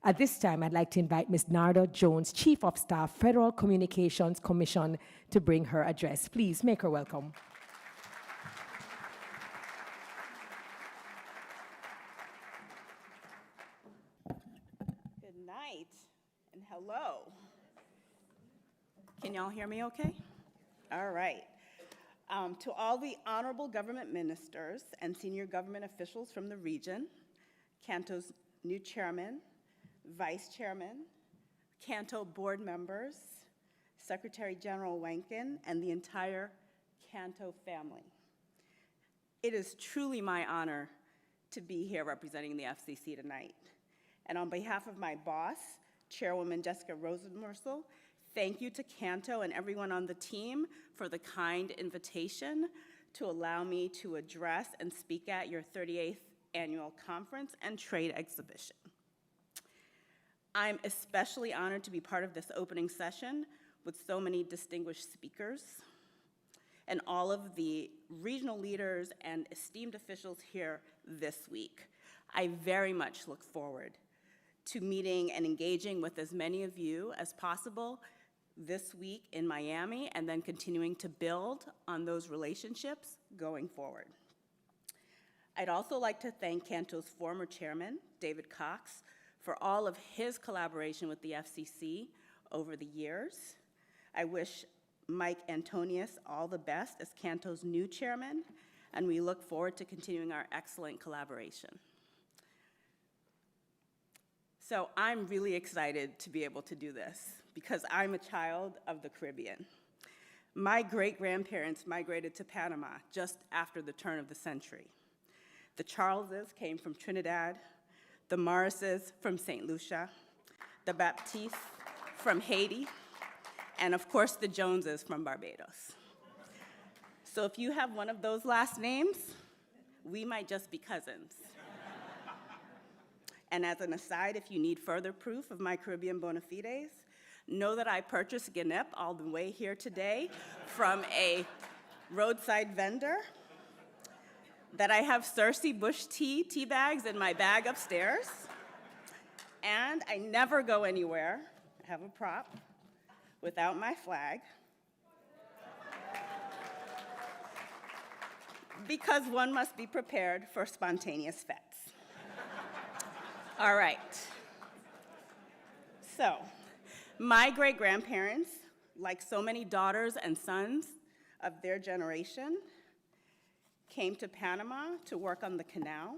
At this time, I'd like to invite Ms. Narda Jones, Chief of Staff, Federal Communications Commission, to bring her address. Please make her welcome. Good night and hello. Can y'all hear me okay? All right. To all the honorable government ministers and senior government officials from the region, CANTO's new chairman, vice chairman, CANTO board members, Secretary General Wankin, and the entire CANTO family. It is truly my honor to be here representing the FCC tonight. And on behalf of my boss, Chairwoman Jessica Rosenmersel, thank you to CANTO and everyone on the team for the kind invitation to allow me to address and speak at your 38th annual conference and trade exhibition. I'm especially honored to be part of this opening session with so many distinguished speakers and all of the regional leaders and esteemed officials here this week. I very much look forward to meeting and engaging with as many of you as possible this week in Miami and then continuing to build on those relationships going forward. I'd also like to thank CANTO's former chairman, David Cox, for all of his collaboration with the FCC over the years. I wish Mike Antonius all the best as CANTO's new chairman, and we look forward to continuing our excellent collaboration. So I'm really excited to be able to do this because I'm a child of the Caribbean. My great-grandparents migrated to Panama just after the turn of the century. The Charleses came from Trinidad, the Morrises from St. Lucia, the Baptistes from Haiti, and of course the Joneses from Barbados. So if you have one of those last names, we might just be cousins. And as an aside, if you need further proof of my Caribbean bona fides, know that I purchased Guinnep all the way here today from a roadside vendor, that I have Cersei Bush tea bags in my bag upstairs, and I never go anywhere, I have a prop, without my flag, because one must be prepared for spontaneous fetes. All right. So, my great-grandparents, like so many daughters and sons of their generation, came to Panama to work on the canal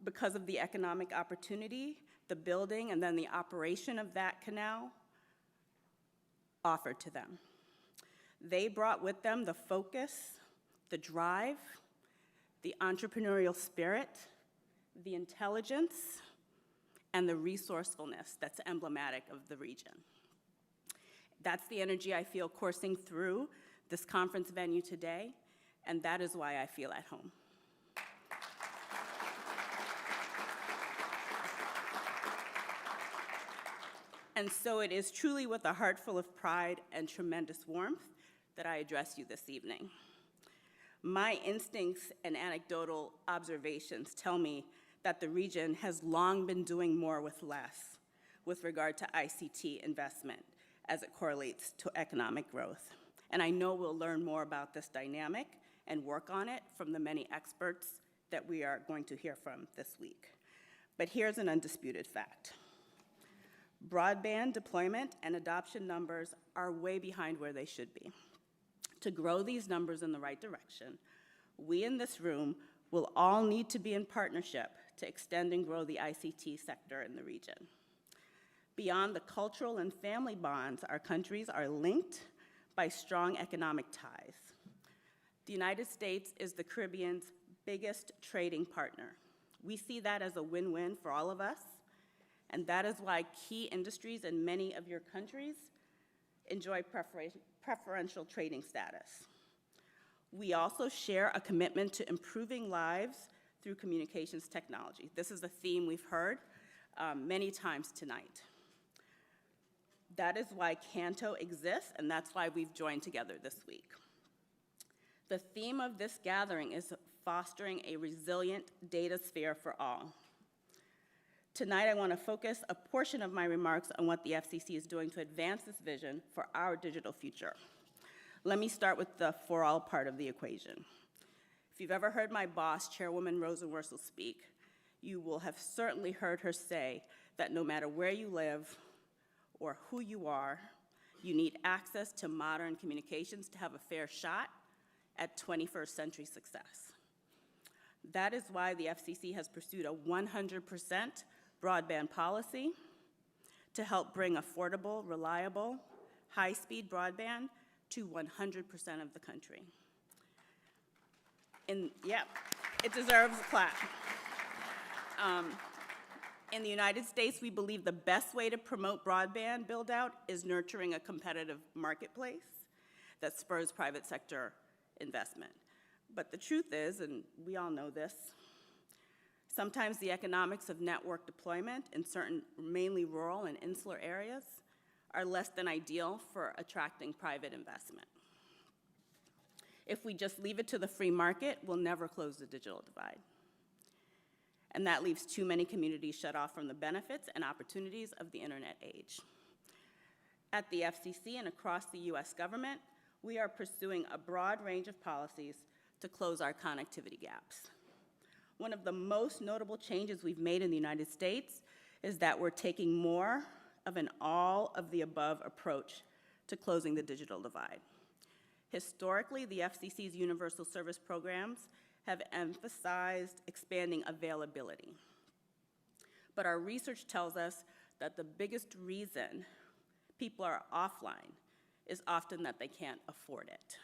because of the economic opportunity, the building, and then the operation of that canal offered to them. They brought with them the focus, the drive, the entrepreneurial spirit, the intelligence, and the resourcefulness that's emblematic of the region. That's the energy I feel coursing through this conference venue today, and that is why I feel at home. And so it is truly with a heart full of pride and tremendous warmth that I address you this evening. My instincts and anecdotal observations tell me that the region has long been doing more with less with regard to ICT investment as it correlates to economic growth. And I know we'll learn more about this dynamic and work on it from the many experts that we are going to hear from this week. But here's an undisputed fact. Broadband deployment and adoption numbers are way behind where they should be. To grow these numbers in the right direction, we in this room will all need to be in partnership to extend and grow the ICT sector in the region. Beyond the cultural and family bonds, our countries are linked by strong economic ties. The United States is the Caribbean's biggest trading partner. We see that as a win-win for all of us, and that is why key industries in many of your countries enjoy preferential trading status. We also share a commitment to improving lives through communications technology. This is a theme we've heard many times tonight. That is why CANTO exists, and that's why we've joined together this week. The theme of this gathering is fostering a resilient data sphere for all. Tonight, I want to focus a portion of my remarks on what the FCC is doing to advance this vision for our digital future. Let me start with the for all part of the equation. If you've ever heard my boss, Chairwoman Rosenworcel, speak, you will have certainly heard her say that no matter where you live or who you are, you need access to modern communications to have a fair shot at 21st century success. That is why the FCC has pursued a 100% broadband policy to help bring affordable, reliable, high-speed broadband to 100% of the country. It deserves a clap. In the United States, we believe the best way to promote broadband build-out is nurturing a competitive marketplace that spurs private sector investment. But the truth is, and we all know this, sometimes the economics of network deployment in certain mainly rural and insular areas are less than ideal for attracting private investment. If we just leave it to the free market, we'll never close the digital divide. And that leaves too many communities shut off from the benefits and opportunities of the internet age. At the FCC and across the US government, we are pursuing a broad range of policies to close our connectivity gaps. One of the most notable changes we've made in the United States is that we're taking more of an all-of-the-above approach to closing the digital divide. Historically, the FCC's universal service programs have emphasized expanding availability. But our research tells us that the biggest reason people are offline is often that they can't afford it.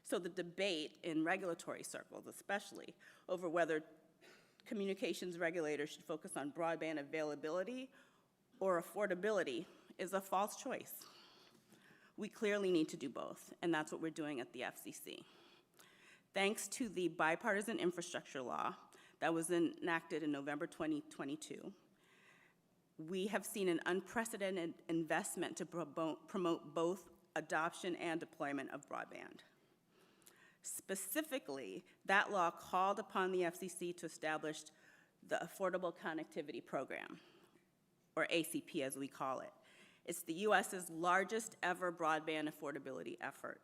So the debate in regulatory circles, especially, over whether communications regulators should focus on broadband availability or affordability is a false choice. We clearly need to do both, and that's what we're doing at the FCC. Thanks to the bipartisan infrastructure law that was enacted in November 2022, we have seen an unprecedented investment to promote both adoption and deployment of broadband. Specifically, that law called upon the FCC to establish the Affordable Connectivity Program, or ACP as we call it. It's the US's largest ever broadband affordability effort.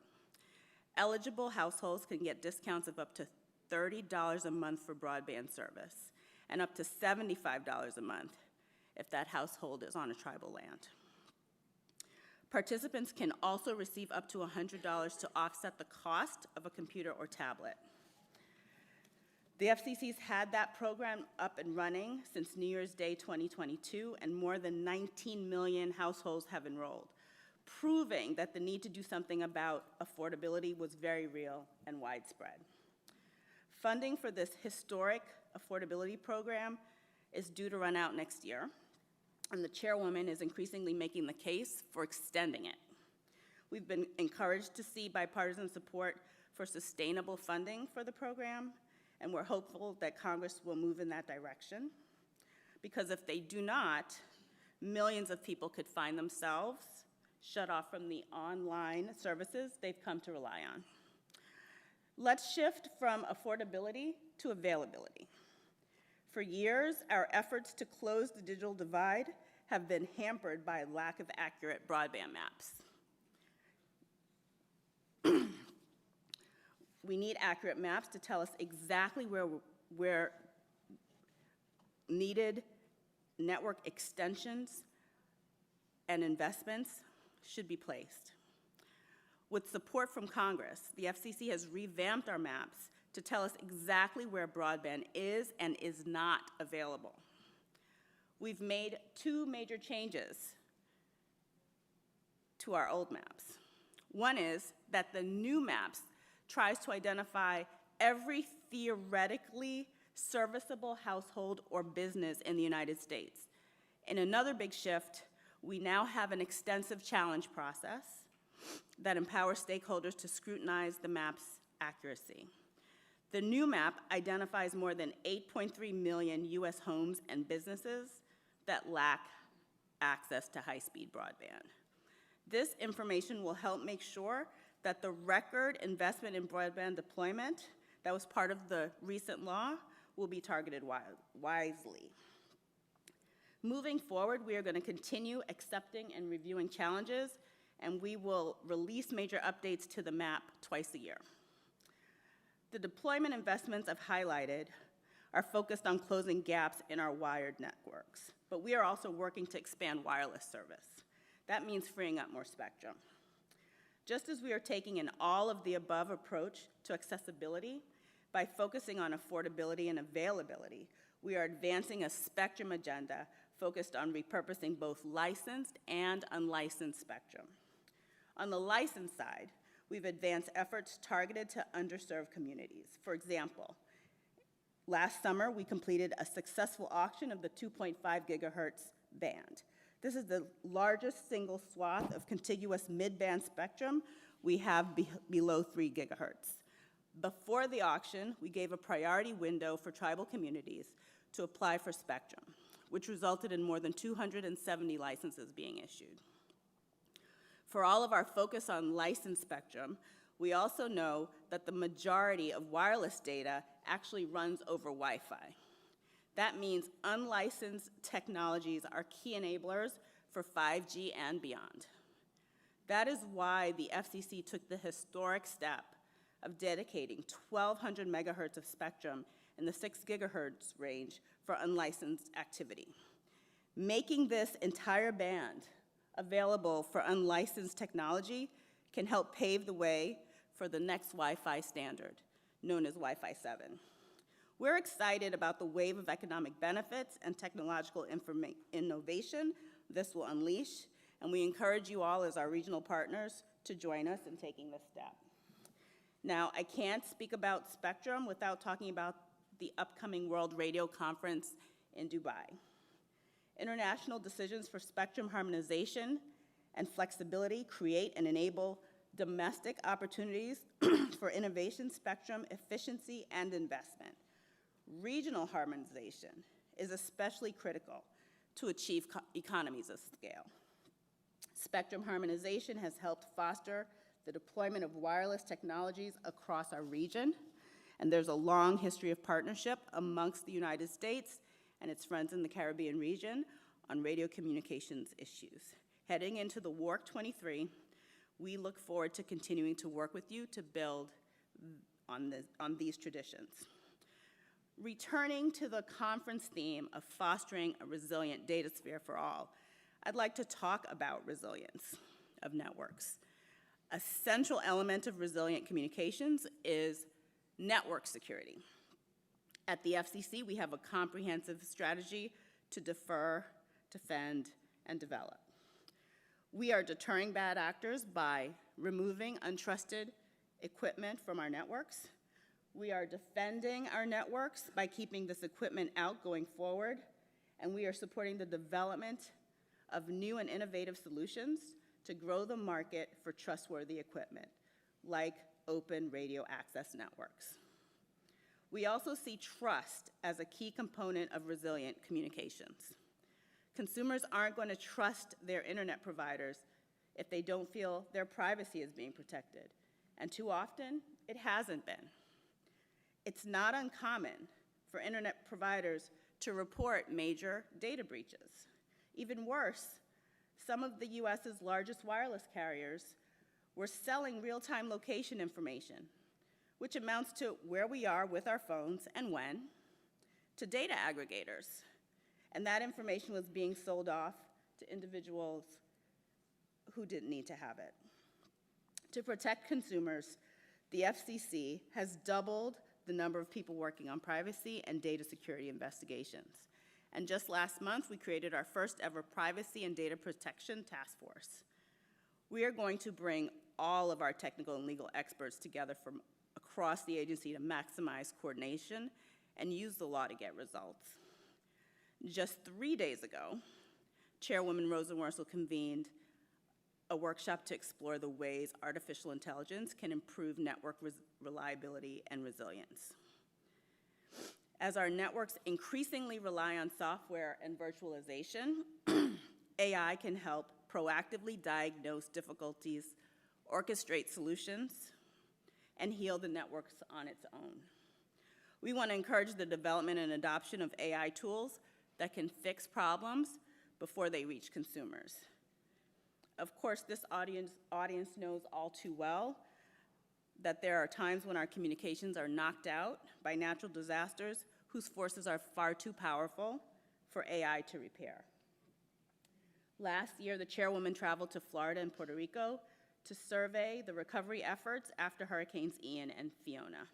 Eligible households can get discounts of up to $30 a month for broadband service and up to $75 a month if that household is on a tribal land. Participants can also receive up to $100 to offset the cost of a computer or tablet. The FCC's had that program up and running since New Year's Day 2022, and more than 19 million households have enrolled, proving that the need to do something about affordability was very real and widespread. Funding for this historic affordability program is due to run out next year, and the chairwoman is increasingly making the case for extending it. We've been encouraged to see bipartisan support for sustainable funding for the program, and we're hopeful that Congress will move in that direction, because if they do not, millions of people could find themselves shut off from the online services they've come to rely on. Let's shift from affordability to availability. For years, our efforts to close the digital divide have been hampered by lack of accurate broadband maps. We need accurate maps to tell us exactly where needed network extensions and investments should be placed. With support from Congress, the FCC has revamped our maps to tell us exactly where broadband is and is not available. We've made two major changes to our old maps. One is that the new maps tries to identify every theoretically serviceable household or business in the United States. In another big shift, we now have an extensive challenge process that empowers stakeholders to scrutinize the map's accuracy. The new map identifies more than 8.3 million US homes and businesses that lack access to high-speed broadband. This information will help make sure that the record investment in broadband deployment that was part of the recent law will be targeted wisely. Moving forward, we are going to continue accepting and reviewing challenges, and we will release major updates to the map twice a year. The deployment investments I've highlighted are focused on closing gaps in our wired networks, but we are also working to expand wireless service. That means freeing up more spectrum. Just as we are taking an all-of-the-above approach to accessibility by focusing on affordability and availability, we are advancing a spectrum agenda focused on repurposing both licensed and unlicensed spectrum. On the licensed side, we've advanced efforts targeted to underserved communities. For example, last summer, we completed a successful auction of the 2.5 gigahertz band. This is the largest single swath of contiguous mid-band spectrum we have below 3 gigahertz. Before the auction, we gave a priority window for tribal communities to apply for spectrum, which resulted in more than 270 licenses being issued. For all of our focus on licensed spectrum, we also know that the majority of wireless data actually runs over Wi-Fi. That means unlicensed technologies are key enablers for 5G and beyond. That is why the FCC took the historic step of dedicating 1,200 megahertz of spectrum in the 6 gigahertz range for unlicensed activity. Making this entire band available for unlicensed technology can help pave the way for the next Wi-Fi standard, known as Wi-Fi 7. We're excited about the wave of economic benefits and technological innovation this will unleash, and we encourage you all as our regional partners to join us in taking this step. Now, I can't speak about spectrum without talking about the upcoming World Radio Conference in Dubai. International decisions for spectrum harmonization and flexibility create and enable domestic opportunities for innovation, spectrum, efficiency, and investment. Regional harmonization is especially critical to achieve economies of scale. Spectrum harmonization has helped foster the deployment of wireless technologies across our region, and there's a long history of partnership amongst the United States and its friends in the Caribbean region on radio communications issues. Heading into the WARC 23, we look forward to continuing to work with you to build on these traditions. Returning to the conference theme of fostering a resilient data sphere for all, I'd like to talk about resilience of networks. A central element of resilient communications is network security. At the FCC, we have a comprehensive strategy to defer, defend, and develop. We are deterring bad actors by removing untrusted equipment from our networks. We are defending our networks by keeping this equipment out going forward, and we are supporting the development of new and innovative solutions to grow the market for trustworthy equipment, like open radio access networks. We also see trust as a key component of resilient communications. Consumers aren't going to trust their internet providers if they don't feel their privacy is being protected, and too often, it hasn't been. It's not uncommon for internet providers to report major data breaches. Even worse, some of the US's largest wireless carriers were selling real-time location information, which amounts to where we are with our phones and when, to data aggregators. And that information was being sold off to individuals who didn't need to have it. To protect consumers, the FCC has doubled the number of people working on privacy and data security investigations. And just last month, we created our first ever Privacy and Data Protection Task Force. We are going to bring all of our technical and legal experts together from across the agency to maximize coordination and use the law to get results. Just 3 days ago, Chairwoman Rosenworcel convened a workshop to explore the ways artificial intelligence can improve network reliability and resilience. As our networks increasingly rely on software and virtualization, AI can help proactively diagnose difficulties, orchestrate solutions, and heal the networks on its own. We want to encourage the development and adoption of AI tools that can fix problems before they reach consumers. Of course, this audience knows all too well that there are times when our communications are knocked out by natural disasters whose forces are far too powerful for AI to repair. Last year, the chairwoman traveled to Florida and Puerto Rico to survey the recovery efforts after Hurricanes Ian and Fiona,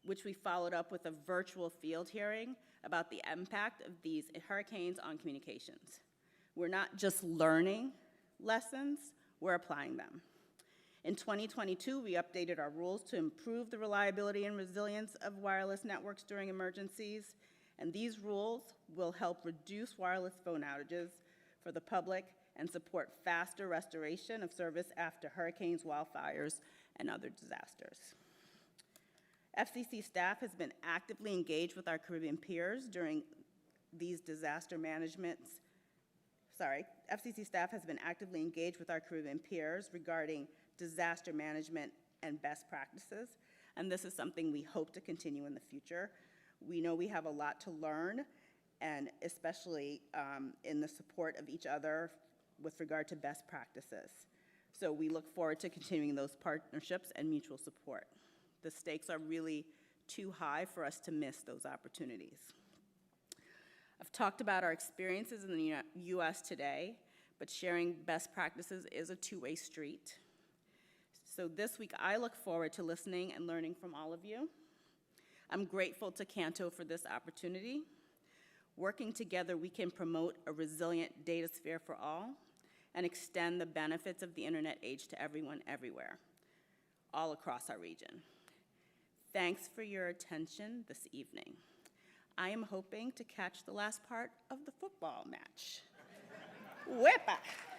which we followed up with a virtual field hearing about the impact of these hurricanes on communications. We're not just learning lessons, we're applying them. In 2022, we updated our rules to improve the reliability and resilience of wireless networks during emergencies, and these rules will help reduce wireless phone outages for the public and support faster restoration of service after hurricanes, wildfires, and other disasters. FCC staff has been actively engaged with our Caribbean peers during these disaster managements. FCC staff has been actively engaged with our Caribbean peers regarding disaster management and best practices, and this is something we hope to continue in the future. We know we have a lot to learn, and especially in the support of each other with regard to best practices. So we look forward to continuing those partnerships and mutual support. The stakes are really too high for us to miss those opportunities. I've talked about our experiences in the US today, but sharing best practices is a two-way street. So this week, I look forward to listening and learning from all of you. I'm grateful to CANTO for this opportunity. Working together, we can promote a resilient data sphere for all and extend the benefits of the internet age to everyone, everywhere, all across our region. Thanks for your attention this evening. I am hoping to catch the last part of the football match. Whip-a!